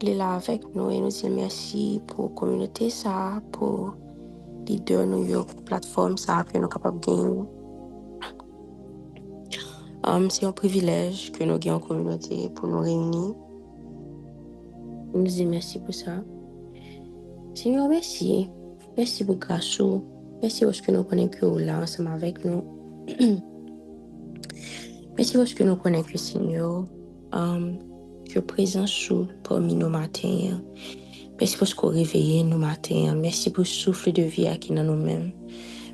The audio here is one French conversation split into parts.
Il est là avec nous et nous dit merci pour la communauté, ça, pour leader New York, plateforme, ça, que nous sommes capables de gagner. C'est un privilège que nous ayons en communauté pour nous réunir. Nous disons merci pour ça. Seigneur, merci. Merci pour grâce. Merci parce que nous connaissons que vous là ensemble avec nous. Merci parce que nous connaissons que Seigneur, que présence parmi nos matins. Merci parce que vous réveillez nos matins. Merci pour le souffle de vie qui est dans nous-mêmes.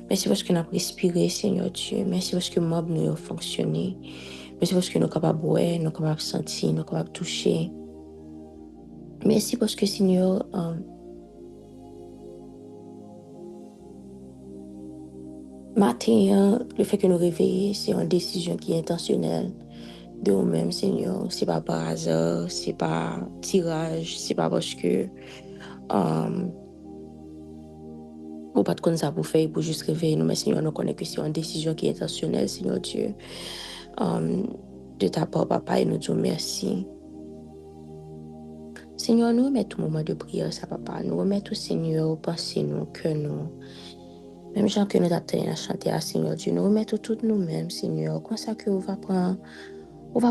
Merci parce que nous avons respiré, Seigneur Dieu. Merci parce que nous avons fonctionné. Merci parce que nous sommes capables de voir, nous sommes capables de sentir, nous sommes capables de toucher. Merci parce que, Seigneur, matin, le fait que nous réveillons, c'est une décision qui est intentionnelle de nous-mêmes, Seigneur. Ce n'est pas par hasard, ce n'est pas tirage, ce n'est pas parce que ou pas de quoi ça pour faire, pour juste réveiller nous, mais Seigneur, nous connaissons que c'est une décision qui est intentionnelle, Seigneur Dieu. De ta part, papa, et nous disons merci. Seigneur, nous remettons tout moment de prière, ça, papa. Nous remettons, Seigneur, pensez nous, que nous. Même gens que nous attendons à chanter à Seigneur Dieu, nous remettons toutes nous-mêmes, Seigneur. Comme ça que on va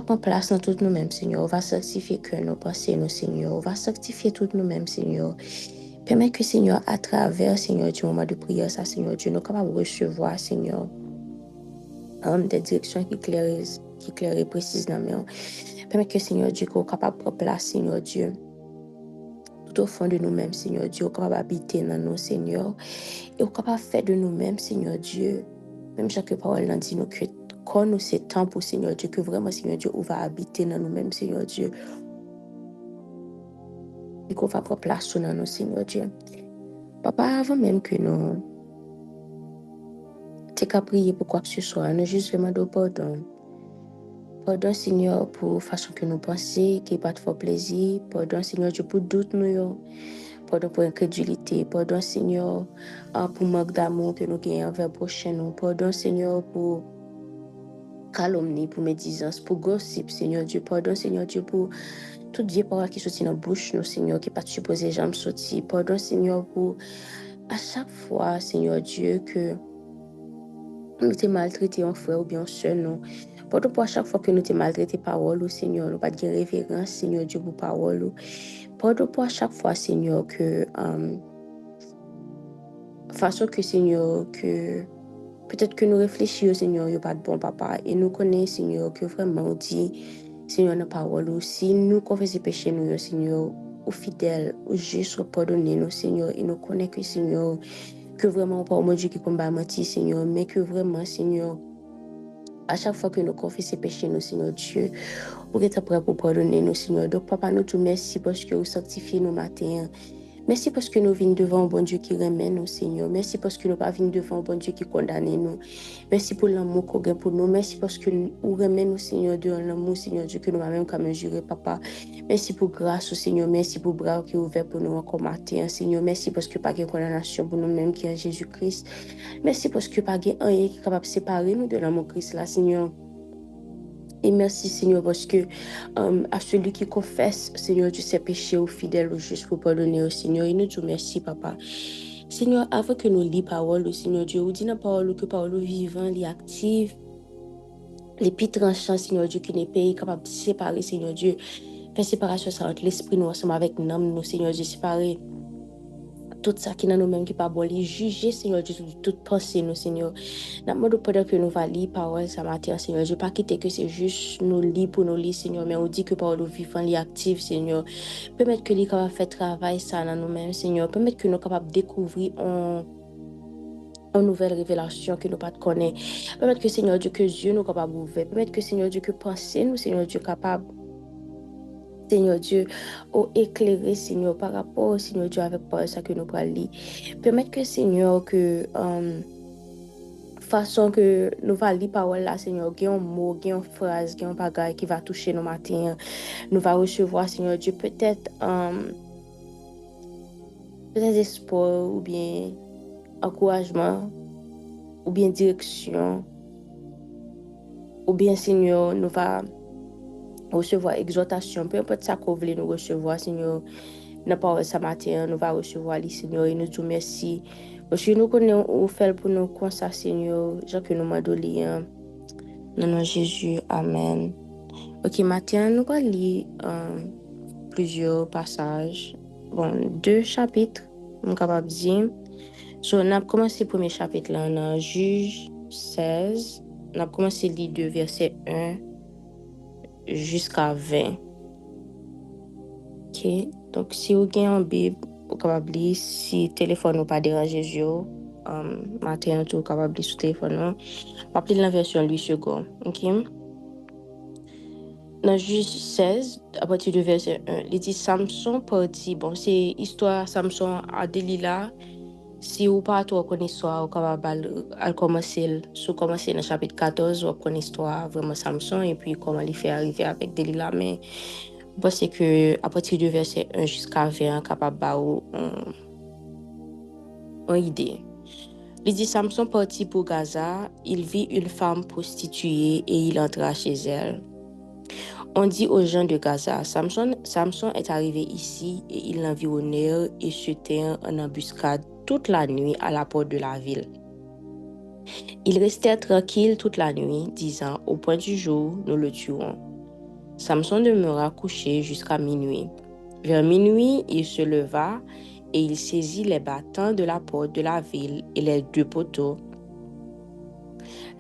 prendre place dans toutes nous-mêmes, Seigneur. On va sanctifier que nos pensées, nous, Seigneur. On va sanctifier toutes nous-mêmes, Seigneur. Permets que, Seigneur, à travers, Seigneur, du moment de prière, ça, Seigneur Dieu, nous sommes capables de recevoir, Seigneur, des directions qui clairent et précises dans nous. Permets que, Seigneur Dieu, qu'on soit capable de prendre place, Seigneur Dieu, tout au fond de nous-mêmes, Seigneur Dieu, qu'on soit capable d'habiter dans nous, Seigneur, et qu'on soit capable de faire de nous-mêmes, Seigneur Dieu, même chaque parole nous dit nous que quand nous c'est temps pour Seigneur Dieu, que vraiment, Seigneur Dieu, on va habiter dans nous-mêmes, Seigneur Dieu, et qu'on va prendre place dans nous, Seigneur Dieu. Papa, avant même que nous t'es qu'à prier pour quoi que ce soit, nous juste demandons pardon. Pardon, Seigneur, pour la façon que nous pensons, qui n'est pas de fort plaisir. Pardon, Seigneur Dieu, pour doute nous. Pardon pour incrédulité. Pardon, Seigneur, pour manque d'amour que nous gagnons envers le prochain. Pardon, Seigneur, pour calomnie, pour médisance, pour gossip, Seigneur Dieu. Pardon, Seigneur Dieu, pour toute vieille parole qui sortit dans la bouche, nous, Seigneur, qui n'est pas supposé jamais sortir. Pardon, Seigneur, pour à chaque fois, Seigneur Dieu, que nous t'es maltraité en frère ou bien en soeur, nous. Pardon pour à chaque fois que nous t'es maltraité parole, Seigneur, nous pas de révérence, Seigneur Dieu, pour parole. Pardon pour à chaque fois, Seigneur, que façon que, Seigneur, que peut-être que nous réfléchissons, Seigneur, il n'y a pas de bon papa. Et nous connaissons, Seigneur, que vraiment on dit, Seigneur, dans parole, si nous confessons péché, nous, Seigneur, ou fidèles, ou juste, pardonner nous, Seigneur, et nous connaissons que, Seigneur, que vraiment, pas mon Dieu qui combat mentir, Seigneur, mais que vraiment, Seigneur, à chaque fois que nous confessons péché, nous, Seigneur Dieu, vous êtes prêt pour pardonner nous, Seigneur. Donc, papa, nous te merci parce que vous sanctifiez nos matins. Merci parce que nous venons devant un bon Dieu qui remet nous, Seigneur. Merci parce que nous pas venons devant un bon Dieu qui condamne nous. Merci pour l'amour qu'on a pour nous. Merci parce que nous remet nous, Seigneur, de l'amour, Seigneur Dieu, que nous même comme jurer, papa. Merci pour grâce, Seigneur. Merci pour bras qui est ouvert pour nous encore matin, Seigneur. Merci parce que pas de condamnation pour nous-mêmes qui est en Jésus-Christ. Merci parce que pas de rien qui est capable de séparer nous de l'amour Christ, là, Seigneur. Et merci, Seigneur, parce que à celui qui confesse, Seigneur, de ses péchés au fidèle, au juste pour pardonner au Seigneur. Et nous disons merci, papa. Seigneur, avant que nous lisions parole, Seigneur Dieu, vous dites dans la parole que parole vivant, les active, les plus tranchants, Seigneur Dieu, qui n'est pas capable de séparer, Seigneur Dieu. Faire séparation ça entre l'esprit, nous ensemble avec nous, Seigneur Dieu, séparer tout ça qui est dans nous-mêmes, qui n'est pas bon, les juger, Seigneur Dieu, de toute pensée, nous, Seigneur. Dans le monde pendant que nous allons lire parole, ça matin, Seigneur, je ne veux pas quitter que c'est juste nous lire pour nous lire, Seigneur, mais on dit que parole vivant, les active, Seigneur. Permettre que les capables de faire travail ça dans nous-mêmes, Seigneur. Permettre que nous capables de découvrir une nouvelle révélation que nous pas connaître. Permettre que, Seigneur Dieu, que Dieu nous capable d'ouvrir. Permettre que, Seigneur Dieu, que penser nous, Seigneur Dieu, capable, Seigneur Dieu, au éclairer, Seigneur, par rapport, Seigneur Dieu, avec parole ça que nous allons lire. Permettre que, Seigneur, que façon que nous allons lire parole là, Seigneur, il y a un mot, il y a une phrase, il y a un bagage qui va toucher nos matins. Nous allons recevoir, Seigneur Dieu, peut-être espoir ou bien encouragement ou bien direction ou bien, Seigneur, nous va recevoir exhortation, peu importe ça qu'on voulait nous recevoir, Seigneur, n'a pas ce matin, nous va recevoir les Seigneur, et nous disons merci. Parce que nous connaissons au fait pour nous comme ça, Seigneur, Jean que nous m'adolons. Non, non, Jésus, Amen. Ok, matin, nous allons lire plusieurs passages. Bon, 2 chapitres, on est capable de dire. So, on a commencé le premier chapitre là, on a Juge 16. On a commencé à lire de verset 1 jusqu'à 20. Ok, donc si vous avez un Bible, vous capable de lire. Si le téléphone n'a pas dérangé, matin, vous capable de lire sur le téléphone. Je vais la version 8 secondes. Ok. Dans Juge 16, à partir du verset 1, il dit Samson parti. Bon, c'est histoire Samson à Delilah. Si vous pas trop connaissez l'histoire, vous pouvez commencer dans le chapitre 14, vous connaissez l'histoire vraiment Samson et puis comment il fait arriver avec Delilah. Mais je pense que à partir du verset 1 jusqu'à 20, capable d'avoir une idée. Il dit Samson parti pour Gaza, il vit une femme prostituée et il entra chez elle. On dit aux gens de Gaza, Samson est arrivé ici et ils l'environnèrent et se tinrent en embuscade toute la nuit à la porte de la ville. Ils restèrent tranquilles toute la nuit, disant, au point du jour, nous le tuerons. Samson demeura couché jusqu'à minuit. Vers minuit, il se leva et il saisit les battants de la porte de la ville et les 2 poteaux,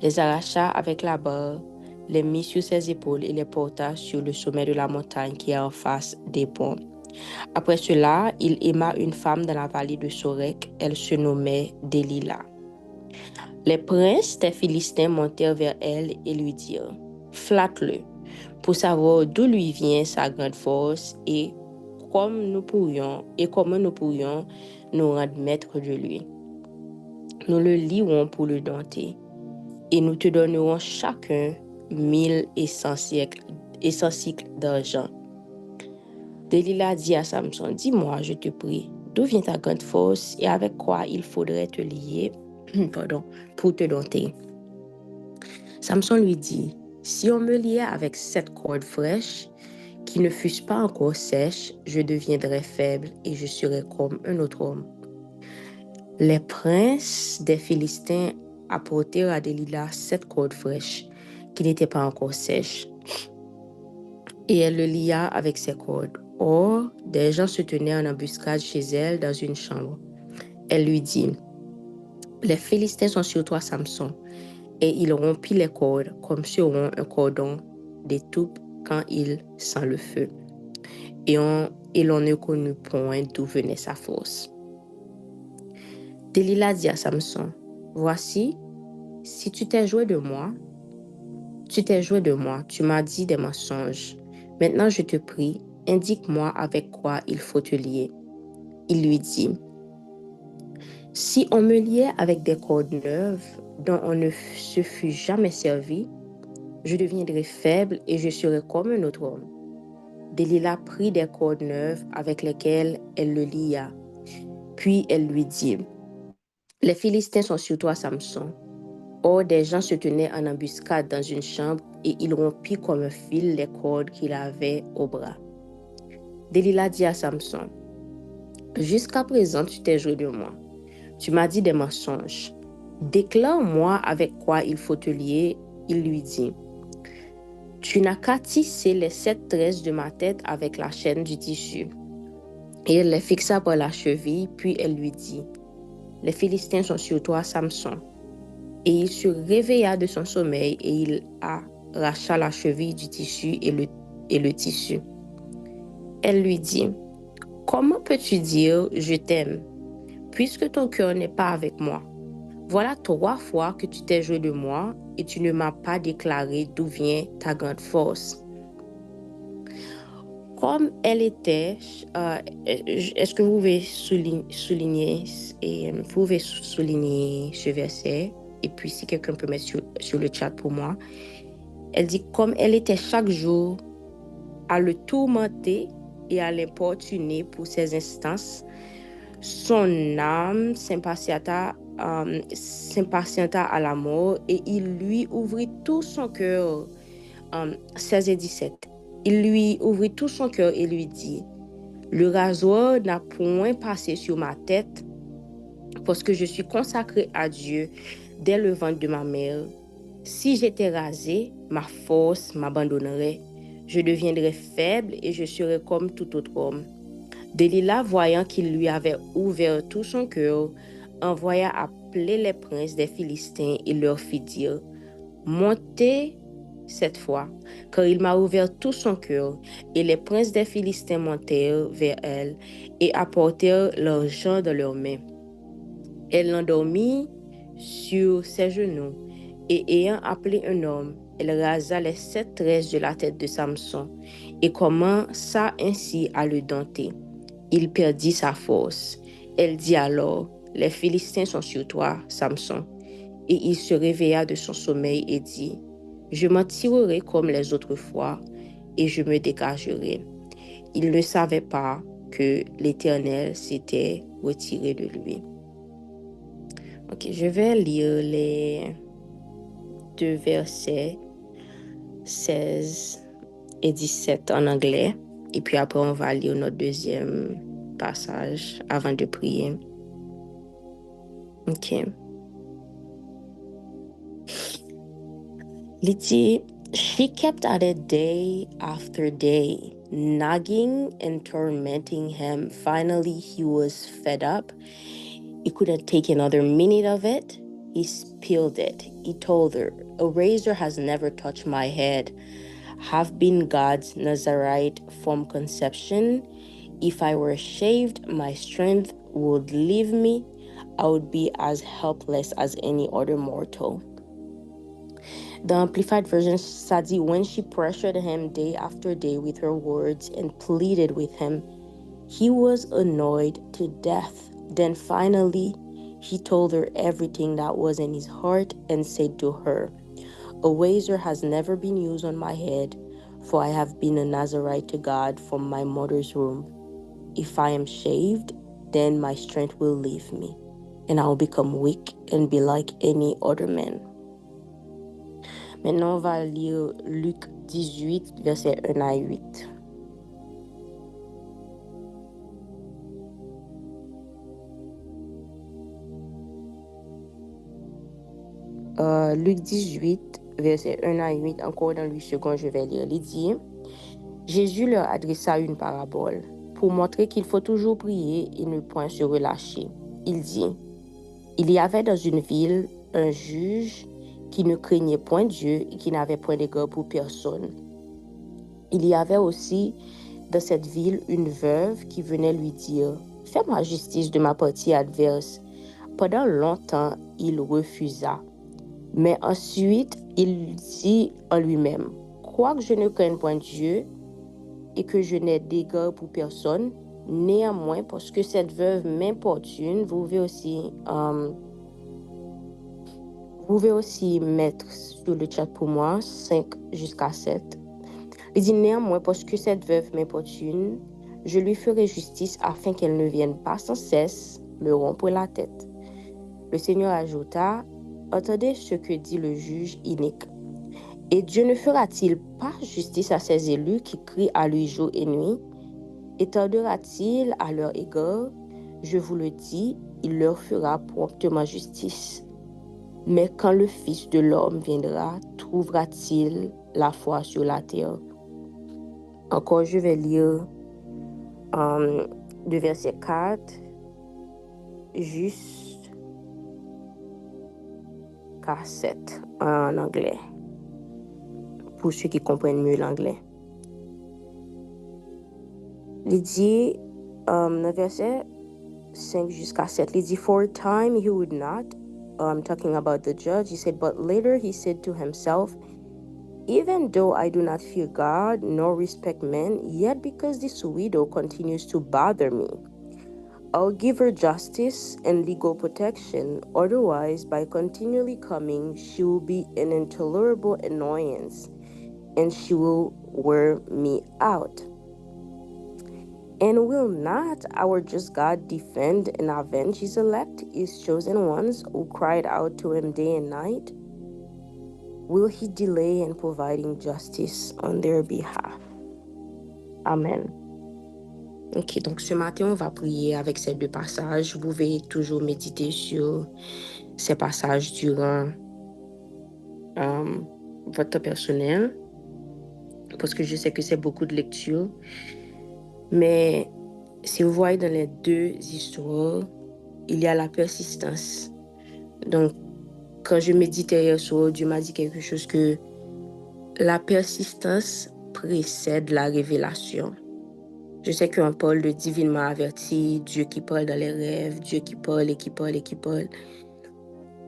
les arracha avec la barre, les mit sur ses épaules et les porta sur le sommet de la montagne qui est en face des ponts. Après cela, il aima une femme dans la vallée de Sorek. Elle se nommait Delilah. Les princes des Philistins montèrent vers elle et lui dirent, « Flatte-le, pour savoir d'où lui vient sa grande force et comment nous pourrions nous rendre maîtres de lui. Nous le lierons pour le dompter, et nous te donnerons chacun 1100 cycles d'argent. » Delilah dit à Samson, « Dis-moi, je te prie, d'où vient ta grande force et avec quoi il faudrait te lier pour te dompter. » Samson lui dit, « Si on me liait avec 7 cordes fraîches qui ne fussent pas encore sèches, je deviendrais faible et je serais comme un autre homme. » Les princes des Philistins apportèrent à Delilah 7 cordes fraîches qui n'étaient pas encore sèches, et elle le lia avec ses cordes. Or, des gens se tenaient en embuscade chez elle dans une chambre. Elle lui dit, « Les Philistins sont sur toi, Samson. » Et il rompit les cordes comme se rompt un cordon d'étoupe quand il sent le feu. Et l'on ne connut point d'où venait sa force. Delilah dit à Samson, « Voici, si tu t'es joué de moi, tu m'as dit des mensonges. Maintenant, je te prie, indique-moi avec quoi il faut te lier. » Il lui dit, « Si on me liait avec des cordes neuves dont on ne se fût jamais servi, je deviendrais faible et je serais comme un autre homme. » Delilah prit des cordes neuves avec lesquelles elle le lia. Puis elle lui dit, « Les Philistins sont sur toi, Samson. » Or, des gens se tenaient en embuscade dans une chambre et il rompit comme un fil les cordes qu'il avait au bras. Delilah dit à Samson, « Jusqu'à présent, tu t'es joué de moi. Tu m'as dit des mensonges. Déclare-moi avec quoi il faut te lier. » Il lui dit, « Tu n'as qu'à tisser les 7 tresses de ma tête avec la chaîne du tissu. » Et elle les fixa par la cheville, puis elle lui dit, « Les Philistins sont sur toi, Samson. » Et il se réveilla de son sommeil et il arracha la cheville du tissu et le tissu. Elle lui dit, « Comment peux-tu dire « je t'aime » puisque ton cœur n'est pas avec moi? Voilà 3 fois que tu t'es joué de moi et tu ne m'as pas déclaré d'où vient ta grande force. » Comme elle était, est-ce que vous pouvez souligner ce verset? Et puis si quelqu'un peut mettre sur le chat pour moi. Elle dit, comme elle était chaque jour à le tourmenter et à l'importuner pour ses instances, son âme s'impatienta à la mort et il lui ouvrit tout son cœur. 16 et 17. Il lui ouvrit tout son cœur et lui dit, « Le rasoir n'a point passé sur ma tête, parce que je suis consacré à Dieu dès le ventre de ma mère. Si j'étais rasé, ma force m'abandonnerait. Je deviendrais faible et je serais comme tout autre homme. » Delilah, voyant qu'il lui avait ouvert tout son cœur, envoya appeler les princes des Philistins et leur fit dire, « Montez cette fois, car il m'a ouvert tout son cœur. » Et les princes des Philistins montèrent vers elle et apportèrent l'argent dans leurs mains. Elle l'endormit sur ses genoux, et ayant appelé un homme, elle rasa les 7 tresses de la tête de Samson, et commença ainsi à le dompter. Il perdit sa force. Elle dit alors, « Les Philistins sont sur toi, Samson. » Et il se réveilla de son sommeil et dit, « Je m'en tirerai comme les autres fois, et je me dégagerai. » Il ne savait pas que l'Éternel s'était retiré de lui. Ok, je vais lire les 2 versets 16 et 17 en anglais. Et puis après, on va lire notre deuxième passage avant de prier. Ok. Il dit, she kept at it day after day, nagging and tormenting him. Finally, he was fed up. He couldn't take another minute of it. He spilled it. He told her, "A razor has never touched my head. Have been God's Nazarite from conception. If I were shaved, my strength would leave me. I would be as helpless as any other mortal." The Amplified Version, ça dit, when she pressured him day after day with her words and pleaded with him, he was annoyed to death. Then finally, he told her everything that was in his heart and said to her, "A razor has never been used on my head, for I have been a Nazarite to God from my mother's womb. If I am shaved, then my strength will leave me, and I will become weak and be like any other man." Maintenant, on va lire Luc 18, versets 1 à 8. Luc 18, versets 1 à 8, encore dans 8 secondes, je vais lire. Il dit, Jésus leur adressa une parabole pour montrer qu'il faut toujours prier et ne point se relâcher. Il dit, il y avait dans une ville un juge qui ne craignait point Dieu et qui n'avait point d'égard pour personne. Il y avait aussi dans cette ville une veuve qui venait lui dire, « Fais-moi justice de ma partie adverse. » Pendant longtemps, il refusa. Mais ensuite, il dit en lui-même, « Quoique je ne craigne point Dieu et que je n'ai d'égard pour personne, néanmoins, parce que cette veuve m'importune, vous pouvez aussi mettre sur le chat pour moi 5 jusqu'à 7. Il dit, néanmoins, parce que cette veuve m'importune, je lui ferai justice afin qu'elle ne vienne pas sans cesse me rompre la tête. » Le Seigneur ajouta, « Entendez ce que dit le juge inique. Et Dieu ne fera-t-il pas justice à ses élus qui crient à lui jour et nuit? Étendra-t-il à leur égard? Je vous le dis, il leur fera promptement justice. Mais quand le Fils de l'homme viendra, trouvera-t-il la foi sur la terre? » Encore, je vais lire de verset 4 jusqu'à 7 en anglais, pour ceux qui comprennent mieux l'anglais. Il dit, dans verset 5 jusqu'à 7, il dit, "For a time he would not," talking about the judge, he said, "But later he said to himself, even though I do not fear God nor respect men, yet because this widow continues to bother me, I'll give her justice and legal protection. Otherwise, by continually coming, she will be an intolerable annoyance, and she will wear me out. And will not our just God defend and avenge his elect, his chosen ones who cried out to him day and night? Will he delay in providing justice on their behalf?" Amen. Ok, donc ce matin, on va prier avec ces 2 passages. Vous pouvez toujours méditer sur ces passages durant votre temps personnel, parce que je sais que c'est beaucoup de lecture. Mais si vous voyez dans les 2 histoires, il y a la persistance. Donc, quand je méditais hier soir, Dieu m'a dit quelque chose que la persistance précède la révélation. Je sais qu'on parle de divinement averti, Dieu qui parle dans les rêves, Dieu qui parle et qui parle et qui parle.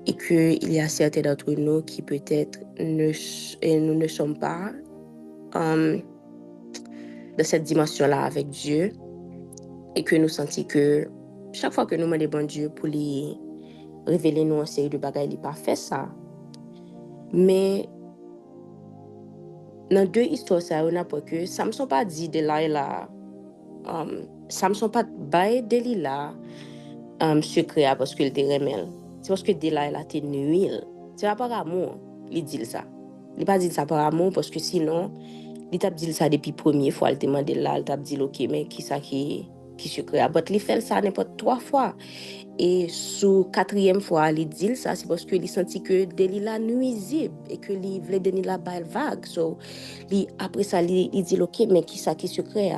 Et qu'il y a certains d'entre nous qui peut-être nous ne sommes pas dans cette dimension-là avec Dieu. Et que nous sentons que chaque fois que nous demandons bon Dieu pour lui révéler nous une série de bagages, il n'a pas fait ça. Mais dans 2 histoires, ça, on a pas que ça ne me sont pas dit Delilah, ça me sont pas bail Delilah secret parce qu'il était remel. C'est parce que Delilah était nuile. C'est pas par amour, il dit ça. Il pas dit ça par amour parce que sinon, il t'a dit ça depuis première fois, il demandé là, il t'a dit OK, mais qui ça qui secret? Mais il fait ça n'importe 3 fois. Et sous 4e fois, il dit ça, c'est parce qu'il senti que Delilah nuisible et que il voulait donner la balle vague. So, après ça, il dit OK, mais qui ça qui secret?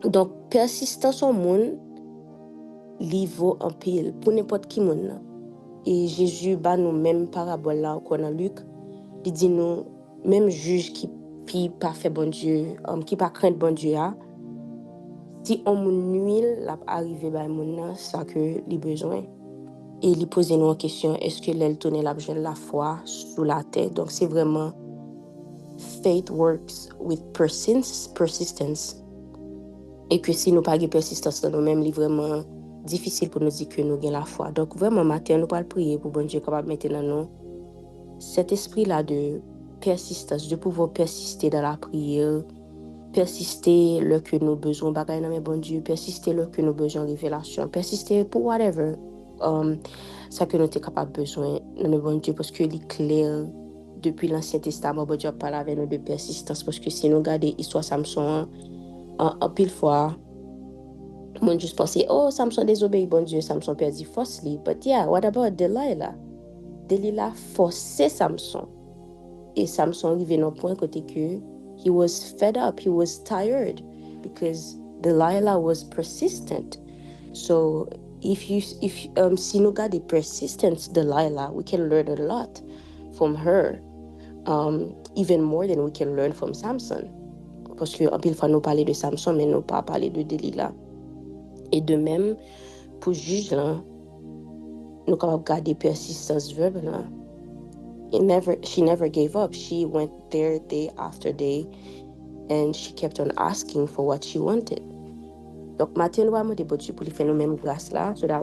Donc, persistance au monde, il vaut un pile pour n'importe qui monde. Et Jésus bat nous même parabole là qu'on a Luc, il dit nous même juge qui pas fait bon Dieu, qui pas craindre bon Dieu si on moun nuit la arrivé ba moun ça que li besoin. Et il pose nous une question, est-ce que l'elle tourne la foi sous la tête? Donc c'est vraiment faith works with persistence. Et que si nous pas de persistance dans nous-mêmes, c'est vraiment difficile pour nous dire que nous avons la foi. Donc vraiment matin nous pas prier pour bon Dieu capable mettre dans nous cet esprit-là de persistance, de pouvoir persister dans la prière, persister là que nous besoin bagaille dans bon Dieu, persister là que nous besoin révélation, persister pour whatever ça que nous sommes capable besoin dans bon Dieu parce que est clair depuis l'Ancien Testament bon Dieu parle avec nous de persistance parce que si nous regardons l'histoire Samson en pile fois on juste pensait oh Samson désobéit bon Dieu Samson perdu falsely but yeah what about Delilah forçait Samson et Samson arrivé à un point côté que he was fed up, he was tired because Delilah was persistent. So if si nous regardons persistence Delilah, we can learn a lot from her, even more than we can learn from Samson. Parce que en pile fois nous parler de Samson, mais nous pas parler de Delilah. Et de même pour juge là, nous capable garder persistance verbe là. She never gave up. She went there day after day and she kept on asking for what she wanted. Donc, matin, nous allons demander pour lui faire nous même grâce là, so that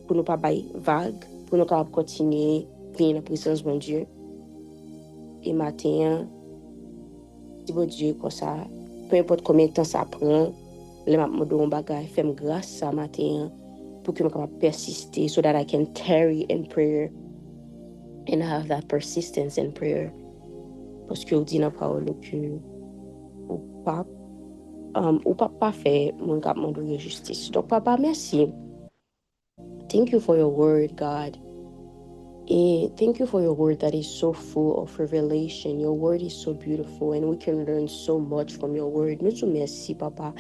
pour nous pas bailler vague, pour nous capable continuer venir dans la présence de Dieu. Et matin, si bon Dieu comme ça, peu importe combien de temps ça prend, le m'a demandé un bagage, fais grâce ça matin pour que je capable persister, so that I can tarry in prayer. And have that persistence in prayer. Parce que vous dites dans la parole que ou pas fait mon cap mon de justice. Donc papa merci. Thank you for your word, God. And thank you for your word that is so full of revelation. Your word is so beautiful and we can learn so much from your word. Nous te merci papa.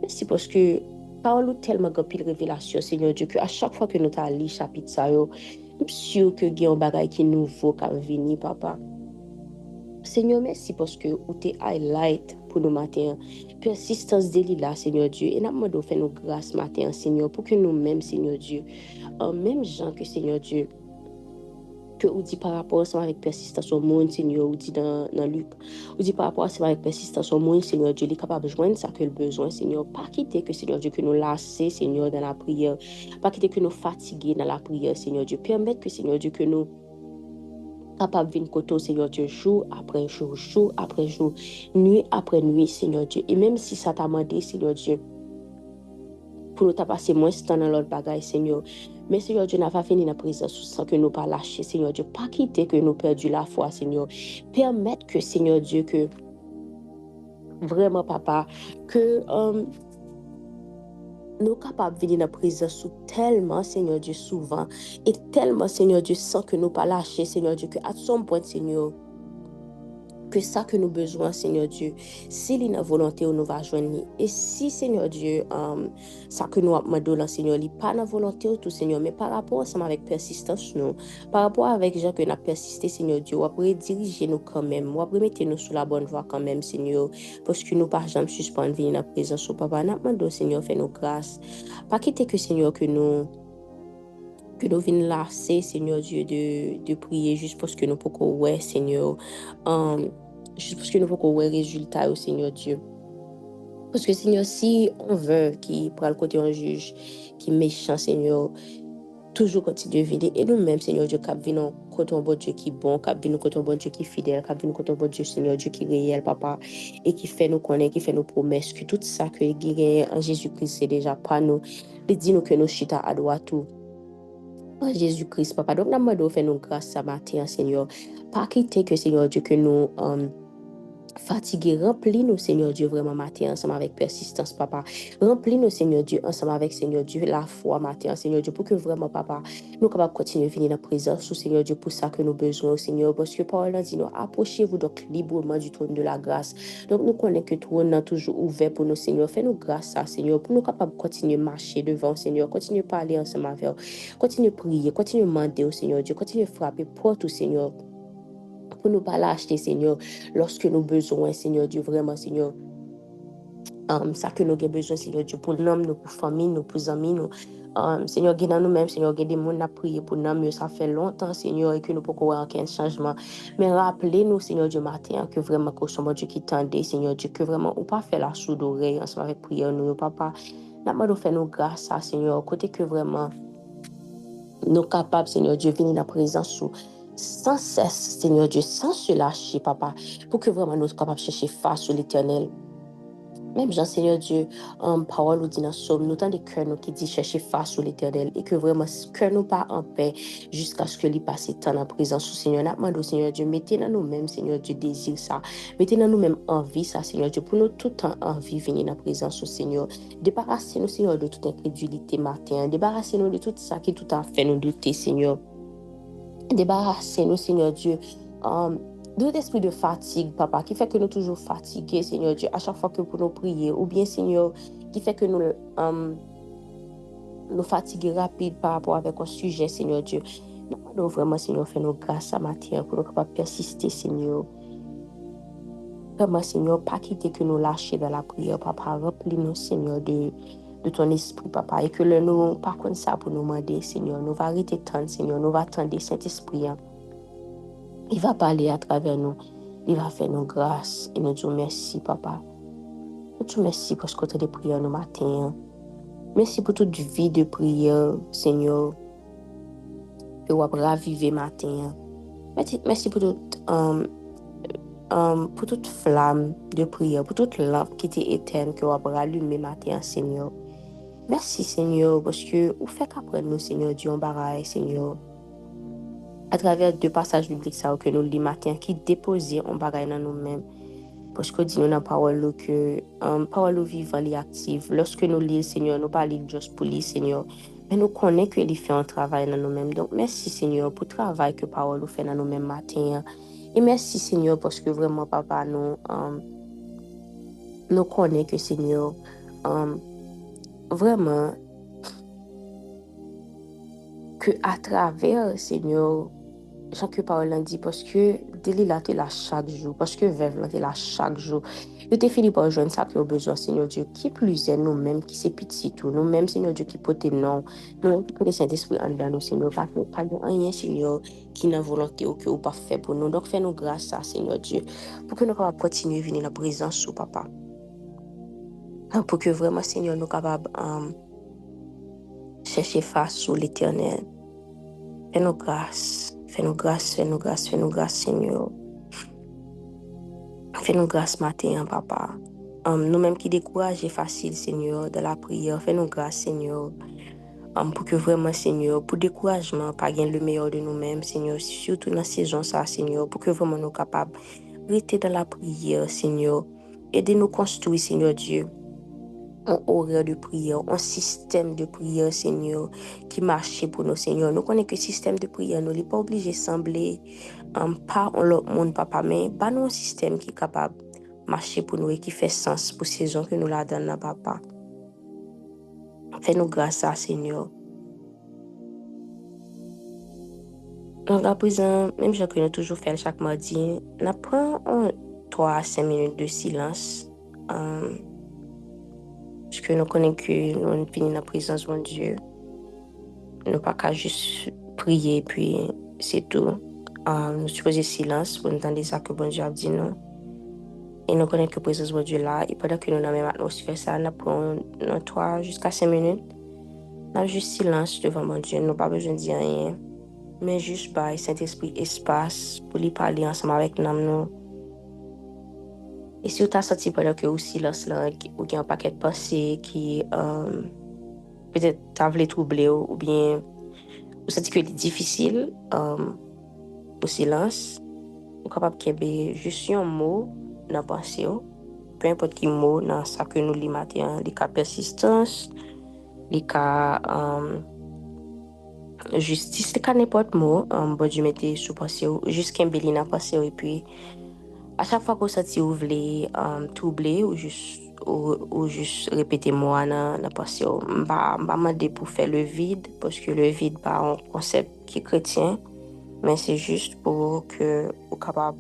Merci parce que parole tellement grand pile révélation Seigneur Dieu que à chaque fois que nous t'a lu chapitre ça yo, sûr que il y a un bagage qui nouveau qui venir papa. Seigneur merci parce que ou t'es highlight pour nous matin persistance Delilah Seigneur Dieu et n'a demandé faire nous grâce matin Seigneur pour que nous même Seigneur Dieu en même gens que Seigneur Dieu que ou dit par rapport à avec persistance au monde Seigneur ou dit dans Luc ou dit par rapport à avec persistance au monde Seigneur Dieu il est capable de joindre ça que le besoin Seigneur pas quitter que Seigneur Dieu que nous lasser Seigneur dans la prière pas quitter que nous fatiguer dans la prière Seigneur Dieu permettre que Seigneur Dieu que nous capable de venir côté Seigneur Dieu jour après jour jour après jour nuit après nuit Seigneur Dieu et même si ça t'a demandé Seigneur Dieu pour nous passer moins de temps dans l'autre bagaille Seigneur mais Seigneur Dieu n'a pas fini dans la présence sans que nous pas lâcher Seigneur Dieu pas quitter que nous perdu la foi Seigneur permettre que Seigneur Dieu que vraiment, papa, que nous capables de venir dans la présence tellement, Seigneur Dieu, souvent, et tellement, Seigneur Dieu, sans que nous pas lâcher, Seigneur Dieu, qu'à son point, Seigneur, que ça que nous besoin, Seigneur Dieu, si il a volonté, nous va joindre. Et si, Seigneur Dieu, ça que nous avons demandé, Seigneur, il pas la volonté tout, Seigneur, mais par rapport ensemble avec persistance, nous, par rapport avec gens que nous avons persisté, Seigneur Dieu, on va diriger nous quand même, on va mettre nous sur la bonne voie quand même, Seigneur, parce que nous, par exemple, suspendre venir dans la présence, au papa, nous demandons, Seigneur, fais-nous grâce. Pas quitter que, Seigneur, que nous venons lasser, Seigneur Dieu, de prier juste parce que nous pouvons, ouais, Seigneur, juste parce que nous pouvons, ouais, résultat au Seigneur Dieu. Parce que, Seigneur, si on veut qu'il prenne le côté un juge qui est méchant, Seigneur, toujours continuer de venir. Et nous-mêmes, Seigneur Dieu, cap venons contre un bon Dieu qui est bon, cap venons contre un bon Dieu qui est fidèle, cap venons contre un bon Dieu, Seigneur Dieu qui est réel, papa, et qui fait nous connaître, qui fait nos promesses, que tout ça que guérit en Jésus-Christ, c'est déjà pas nous. Il dit nous que nous chita à droite tout. En Jésus-Christ, papa. Donc, nous demandons fait nous grâce ce matin, Seigneur. Pas quitter que, Seigneur Dieu, que nous fatigués, remplis-nous, Seigneur Dieu, vraiment matin, ensemble avec persistance, papa. Remplis-nous, Seigneur Dieu, ensemble avec, Seigneur Dieu, la foi matin, Seigneur Dieu, pour que vraiment, papa, nous capables de continuer à venir dans la présence, Seigneur Dieu, pour ça que nous avons besoin, Seigneur, parce que parole dit, nous approchez-vous donc librement du trône de la grâce. Donc, nous connaissons que le trône est toujours ouvert pour nous, Seigneur. Fais-nous grâce, ça, Seigneur, pour nous capables de continuer à marcher devant, Seigneur, continuer à parler ensemble avec vous, continuer à prier, continuer à demander au Seigneur Dieu, continuer à frapper porte au Seigneur, pour nous pas lâcher, Seigneur, lorsque nous avons besoin, Seigneur Dieu, vraiment, Seigneur, ça que nous avons besoin, Seigneur Dieu, pour nous, pour famille, nous, pour amis, nous. Seigneur, guide nous-mêmes, Seigneur, guide des gens à prier pour nous, ça fait longtemps, Seigneur, et que nous pouvons avoir aucun changement. Mais rappelez-nous, Seigneur Dieu, matin, que vraiment, que sommes Dieu qui tendait, Seigneur Dieu, que vraiment, on pas fait la sourde oreille ensemble avec prière, nous, papa. Nous fait nos grâces, Seigneur, côté que vraiment, nous capables, Seigneur Dieu, venir dans la présence sans cesse, Seigneur Dieu, sans se lâcher, papa, pour que vraiment nous soyons capables de chercher face sur l'éternel. Même Jean, Seigneur Dieu, parole nous dit dans le psaume, nous avons des cœurs qui dit chercher face sur l'éternel et que vraiment ce cœur nous pas en paix jusqu'à ce que lui passe temps en présence du Seigneur. Nous demandons, Seigneur Dieu, mettez dans nous-mêmes, Seigneur Dieu, désir ça. Mettez dans nous-mêmes envie ça, Seigneur Dieu, pour nous tout le temps envie venir dans la présence du Seigneur. Débarrassez-nous, Seigneur, de toute incrédulité matin. Débarrassez-nous de tout ça qui tout a fait nous douter, Seigneur. Débarrassez-nous, Seigneur Dieu, de l'esprit de fatigue, papa, qui fait que nous toujours fatigués, Seigneur Dieu, à chaque fois que pour nous prier, ou bien, Seigneur, qui fait que nous fatiguer rapide par rapport avec un sujet, Seigneur Dieu. Nous vraiment, Seigneur, fais nos grâces à matin pour nous capables persister, Seigneur. Vraiment, Seigneur, pas quitter que nous lâcher dans la prière, papa. Remplis-nous, Seigneur, de ton esprit, papa, et que le nous, pas comme ça pour nous demander, Seigneur, nous va arrêter tant, Seigneur, nous va attendre Saint-Esprit. Il va parler à travers nous. Il va faire nos grâces. Et nous disons merci, papa. Nous disons merci parce que tu as des prières nos matins. Merci pour toute vie de prière, Seigneur. Que vous avez ravivé matin. Merci pour toute flamme de prière, pour toute lampe qui était éteinte que vous avez allumée matin, Seigneur. Merci, Seigneur, parce que vous faites qu'après nous, Seigneur, Dieu, baraille, Seigneur. À travers deux passages bibliques ça que nous lisons matin qui déposaient en bagaille dans nous-mêmes parce que dit nous dans parole que parole vivant et active lorsque nous lisons Seigneur nous pas lire juste pour lire Seigneur mais nous connaissons que il fait un travail dans nous-mêmes. Donc merci Seigneur pour le travail que parole fait dans nous-mêmes matin et merci Seigneur parce que vraiment papa nous connaissons que Seigneur vraiment que à travers Seigneur chaque parole dit parce que délit là t'es là chaque jour parce que veuve là t'es là chaque jour je t'ai fini par joindre ça que au besoin Seigneur Dieu qui plus est nous-mêmes qui c'est petit tout nous-mêmes Seigneur Dieu qui porte non nous qui le Saint-Esprit en dedans nous Seigneur pas rien Seigneur qui n'a volonté ou que ou pas fait pour nous donc fais-nous grâce à Seigneur Dieu pour que nous capables continuer à venir dans la présence sous papa pour que vraiment Seigneur nous capables chercher face sur l'éternel. Fais-nous grâce, fais-nous grâce, fais-nous grâce, fais-nous grâce, Seigneur. Fais-nous grâce matin, papa. Nous-mêmes qui découragés facile, Seigneur, de la prière, fais-nous grâce, Seigneur. Pour que vraiment, Seigneur, pour découragement, pas gagner le meilleur de nous-mêmes, Seigneur, surtout dans la saison, ça, Seigneur, pour que vraiment nous capables de rester dans la prière, Seigneur. aidez-nous construire, Seigneur Dieu, un horaire de prière, un système de prière, Seigneur, qui marche pour nous, Seigneur. Nous connaissons que le système de prière, nous n'est pas obligé de sembler pas en l'autre monde, papa, mais nous un système qui est capable de marcher pour nous et qui fait sens pour ces gens que nous la donnons, papa. Fais-nous grâce à Seigneur. Donc, à présent, même je que nous toujours fait chaque mardi, nous prenons 3 à 5 minutes de silence. Parce que nous connaissons que nous finissons dans la présence de Dieu. Nous ne pouvons pas juste prier, puis c'est tout. Nous supposons silence pour entendre ça que bon Dieu a dit nous. Et nous connaissons que la présence de Dieu là. Et pendant que nous avons la même atmosphère, ça, nous prenons 3 jusqu'à 5 minutes. Nous avons juste silence devant mon Dieu. Nous n'avons pas besoin de dire rien. Mais juste par Saint-Esprit espace pour lui parler ensemble avec nous. Et si vous avez senti pendant que vous silence là, ou qu'il y a un paquet de pensées qui peut-être t'as voulu troubler ou bien vous sentez que c'est difficile au silence, vous êtes capable de juste un mot dans la pensée, peu importe quel mot dans ça que nous lisons matin, les cas persistance, les cas justice, les cas n'importe mot, bon Dieu mettez sous pensée, juste qu'un béli dans pensée et puis à chaque fois que vous sentez vous voulez troubler ou juste répéter moi dans la pensée, m'a demandé pour faire le vide parce que le vide pas un concept qui est chrétien, mais c'est juste pour que vous capable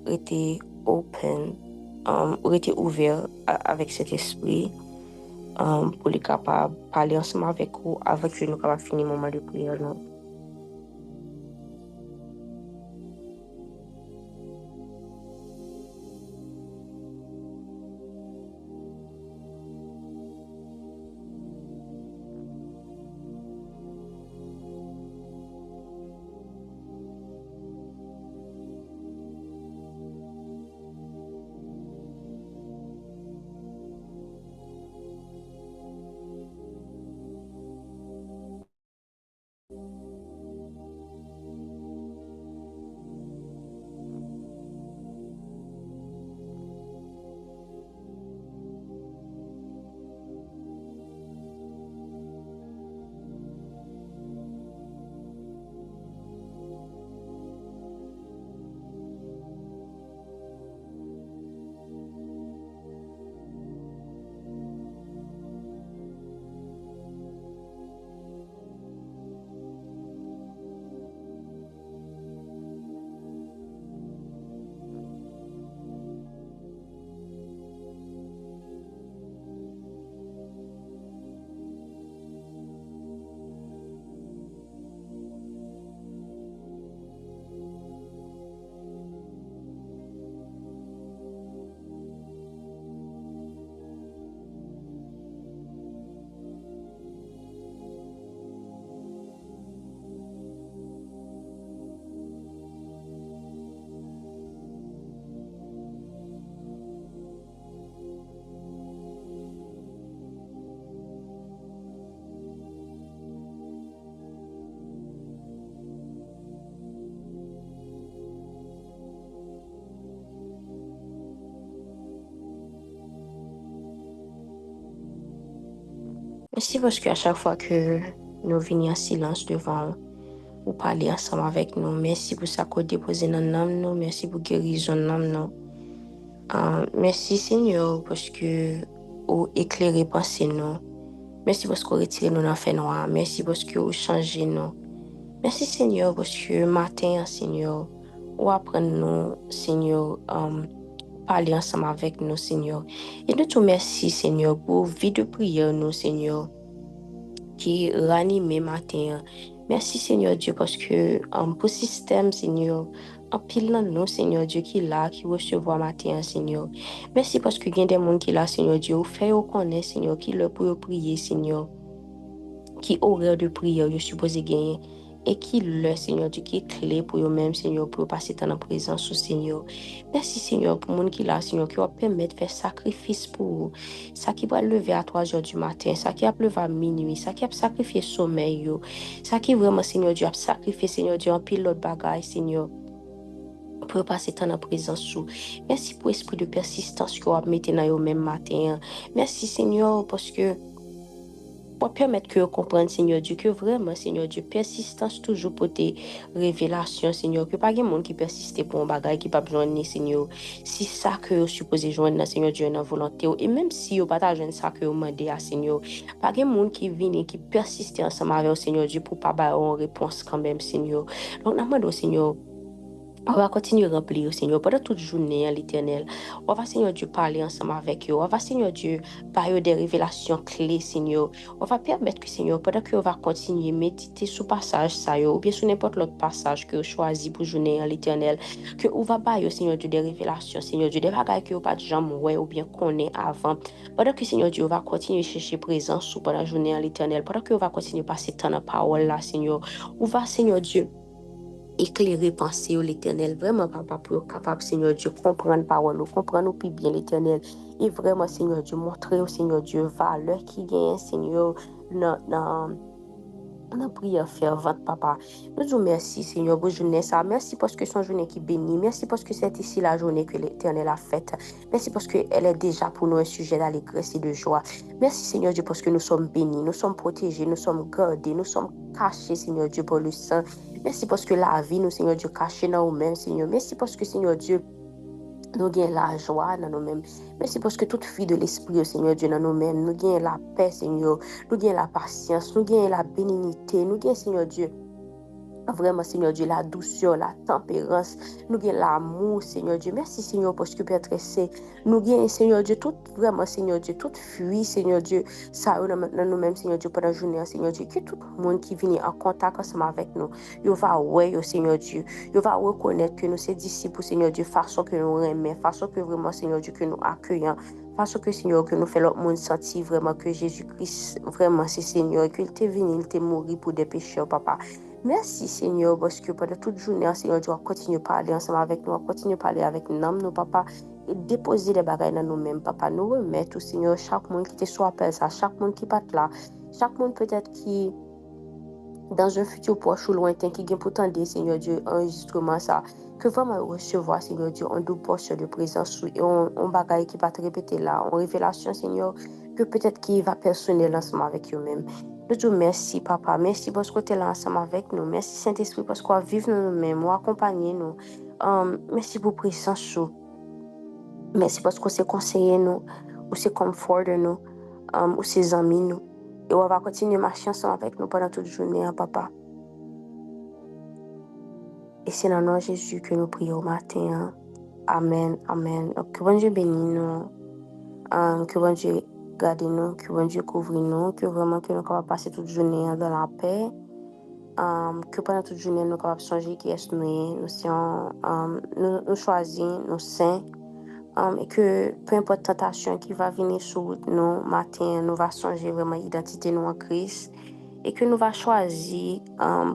rester open, ou rester ouvert avec cet esprit pour les capable parler ensemble avec vous avant que nous capable finir le moment de prière. Non? Merci parce qu'à chaque fois que nous venons en silence devant vous parler ensemble avec nous. Merci pour ça que vous déposez dans nous. Merci pour guérison dans nous. Merci Seigneur parce que vous éclairez pensée nous. Merci parce que vous retirez nous dans le fait noir. Merci parce que vous changez nous. Merci Seigneur parce que matin, Seigneur, vous apprenez nous, Seigneur, parler ensemble avec nous, Seigneur. Et nous te remercions, Seigneur, pour vie de prière, nous, Seigneur, qui ranime matin. Merci, Seigneur Dieu, parce que pour système, Seigneur, en pile dans nous, Seigneur Dieu, qui est là, qui recevoir matin, Seigneur. Merci parce que il y a des gens qui sont là, Seigneur Dieu, fait au connaître, Seigneur, qui leur pour prier, Seigneur, qui horaire de prière, je suppose gagner. Et qui le Seigneur Dieu, qui est clé pour eux-mêmes, Seigneur, pour passer dans la présence du Seigneur. Merci, Seigneur, pour monde qui là, Seigneur, qui va permettre de faire sacrifice pour vous. Ça qui va lever à 3 heures du matin, ça qui va lever à minuit, ça qui va sacrifier sommeil, ça qui vraiment, Seigneur Dieu, a sacrifié, Seigneur Dieu, en pile l'autre bagaille, Seigneur, pour passer temps en présence sous. Merci pour l'esprit de persistance que vous mettez dans le même matin. Merci Seigneur parce que pour permettre que vous compreniez, Seigneur Dieu, que vraiment, Seigneur Dieu, persistance toujours pour tes révélations, Seigneur, que pas de monde qui persiste pour un bagage qui pas besoin de Seigneur. Si ça que vous supposez joindre, Seigneur Dieu, dans volonté, et même si vous pas joindre ça que vous demandez à Seigneur, pas de monde qui vient et qui persiste ensemble avec vous, Seigneur Dieu, pour pas avoir une réponse quand même, Seigneur. Donc, nous demandons, Seigneur, on va continuer à remplir, Seigneur, pendant toute journée, l'Éternel. On va, Seigneur Dieu, parler ensemble avec eux. On va, Seigneur Dieu, parler des révélations clés, Seigneur. On va permettre que, Seigneur, pendant que on va continuer à méditer sur le passage, ça, ou bien sur n'importe l'autre passage que vous choisi pour journée, l'Éternel, que on va parler, Seigneur Dieu, des révélations, Seigneur Dieu, des bagages que vous pas de jamais ouais, ou bien connaît avant. Pendant que, Seigneur Dieu, on va continuer à chercher présence sous pendant la journée, l'Éternel. Pendant que on va continuer à passer temps dans la parole, là, Seigneur. On va, Seigneur Dieu, éclairer penser l'Éternel, vraiment, papa, pour être capable, Seigneur Dieu, comprendre parole, comprendre plus bien l'Éternel. Et vraiment, Seigneur Dieu, montrer au Seigneur Dieu valeur qui gagne, Seigneur, dans prière fervente, papa. Nous disons merci, Seigneur, pour journée ça. Merci parce que son journée qui bénit. Merci parce que c'est ici la journée que l'Éternel a faite. Merci parce qu'elle est déjà pour nous un sujet d'allégresse et de joie. Merci, Seigneur Dieu, parce que nous sommes bénis, nous sommes protégés, nous sommes gardés, nous sommes cachés, Seigneur Dieu, pour le sang. Merci parce que la vie, nous, Seigneur Dieu, cachée dans nous-mêmes, Seigneur. Merci parce que, Seigneur Dieu, nous gagnons la joie dans nous-mêmes. Merci parce que toute fille de l'Esprit, Seigneur Dieu, dans nous-mêmes, nous gagnons la paix, Seigneur. Nous gagnons la patience, nous gagnons la bénignité, nous gagnons, Seigneur Dieu, vraiment, Seigneur Dieu, la douceur, la tempérance, nous gagnons l'amour, Seigneur Dieu. Merci, Seigneur, parce que Père Tressé, nous gagnons, Seigneur Dieu, tout, vraiment, Seigneur Dieu, toute fuite, Seigneur Dieu, ça, dans nous-mêmes, Seigneur Dieu, pendant la journée, Seigneur Dieu, que tout le monde qui vient en contact ensemble avec nous, il va, ouais, Seigneur Dieu, il va reconnaître que nous sommes disciples, Seigneur Dieu, façon que nous aimons, façon que vraiment, Seigneur Dieu, que nous accueillons, façon que, Seigneur, que nous faisons le monde sentir vraiment que Jésus-Christ, vraiment, c'est Seigneur, qu'il t'est venu, il t'est mort pour des pécheurs, papa. Merci, Seigneur, parce que pendant toute journée, Seigneur, tu vas continuer à parler ensemble avec nous, continuer à parler avec nous, nos papa, et déposer les bagages dans nous-mêmes, papa. Nous remettre, Seigneur, chaque monde qui te soit appelé ça, chaque monde qui part là, chaque monde peut-être qui, dans un futur proche ou lointain, qui vient pourtant des, Seigneur Dieu, enregistrement ça, que vraiment recevoir, Seigneur Dieu, en double portion de présence, et on bagaille qui va te répéter là, en révélation, Seigneur, que peut-être qui va personnel ensemble avec eux-mêmes. Nous te merci, papa. Merci parce que tu es là ensemble avec nous. Merci, Saint-Esprit, parce qu'on vive nous-mêmes, accompagner nous. Merci pour présence. Merci parce que c'est conseiller nous, ou c'est confort de nous, ou c'est amis nous. Et on va continuer à marcher ensemble avec nous pendant toute journée, hein, papa. Et c'est dans le nom de Jésus que nous prions au matin. Hein. Amen, amen. Donc, que bon Dieu bénisse nous. Que bon Dieu garde nous, que bon Dieu couvre nous, que vraiment que nous pouvons passer toute journée dans la paix. Que pendant toute journée, nous capables de changer qui est nous choisir, nous saints, et que peu importe tentation qui va venir sur nous matin, nous va changer vraiment l'identité nous en Christ, et que nous va choisir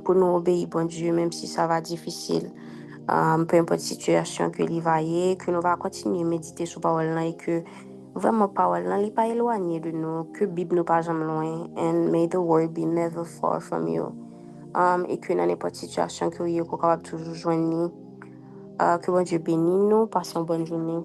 pour nous obéir, bon Dieu, même si ça va difficile, peu importe situation que l'il va y, que nous va continuer à méditer sur parole là et que vraiment parole là, n'est pas éloigné de nous, que Bible nous pas jamais loin, and may the word be never far from you. Et que dans n'importe situation que vous êtes capable de toujours joindre, que bon Dieu bénisse nous, passons une bonne journée.